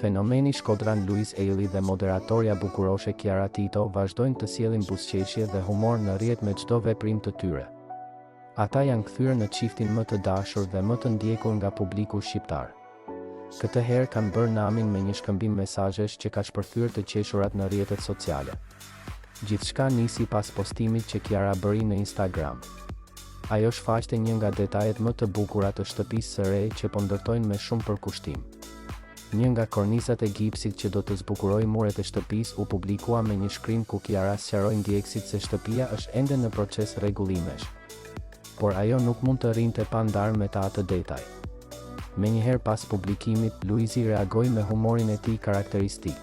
Fenomeni Shkodran Luiz Eili dhe moderatorja bukuroshe Kiara Tito vazhdojnë të sjellin buzëqeshje dhe humor në rrjet me çdo veprim të tyre. Ata janë kthyer në çiftin më të dashur dhe më të ndjekur nga publiku shqiptar. Këtë herë kanë bërë namin me një shkëmbim mesazhesh që ka shpërthyer të qeshurat në rrjetet sociale. Gjithçka nisi pas postimit që Kiara bëri në Instagram. Ajo shfaqte një nga detajet më të bukura të shtëpisë së re që po ndërtojnë me shumë përkushtim. Një nga kornizat e gipsit që do të zbukuroj muret e shtëpisë u publikua me një shkrim ku Kiara sqaroi ndjekësit se shtëpia është ende në proces rregullimesh. Por ajo nuk mund të rrinte pa ndarë me ta atë detaj. Menjëherë pas publikimit, Luizi reagoi me humorin e tij karakteristik.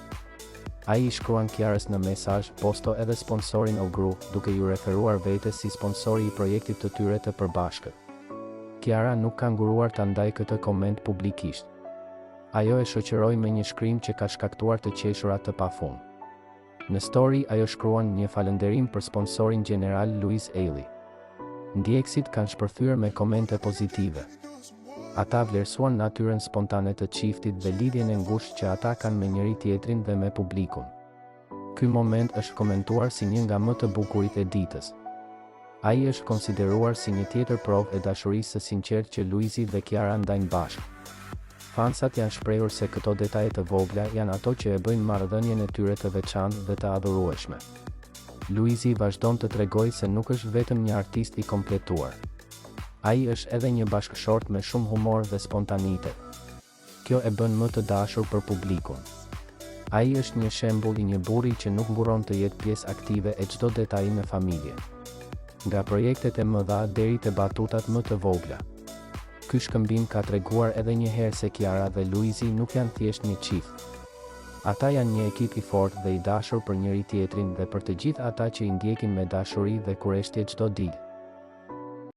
Ai I shkruan Kiarës në mesazh, posto edhe sponsorin Ogru, duke ju referuar vetes si sponsori I projektit të tyre të përbashkët. Kiara nuk ka nguruar ta ndajë këtë koment publikisht. Ajo e shoqëroi me një shkrim që ka shkaktuar të qeshura të pafund. Në story ajo shkruan një falënderim për sponsorin gjeneral Luiz Eili. Ndjekësit kanë shpërthyer me komente pozitive. Ata vlerësuan natyrën spontane të çiftit dhe lidhjen e ngushtë që ata kanë me njëri tjetrin dhe me publikun. Ky moment është komentuar si një nga më të bukurit e ditës. Ai është konsideruar si një tjetër provë e dashurisë së sinqertë që Luizi dhe Kiara ndajnë bashkë. Fansat janë shprehur se këto detaje të vogla janë ato që e bëjnë marrëdhënien e tyre të veçantë dhe të adhurueshme. Luizi vazhdon të tregojë se nuk është vetëm një artist I kompletuar. Ai është edhe një bashkëshort me shumë humor dhe spontanitet. Kjo e bën më të dashur për publikun. Ai është një shembull I një burri që nuk mburon të jetë pjesë aktive e çdo detaji me familje. Nga projektet e mëdha deri te batutat më të vogla. Ky shkëmbim ka treguar edhe një herë se Kiara dhe Luizi nuk janë thjesht një çift. Ata janë një ekip I fortë dhe I dashur për njëri tjetrin dhe për të gjithë ata që I ndjekin me dashuri dhe kureshtje çdo ditë.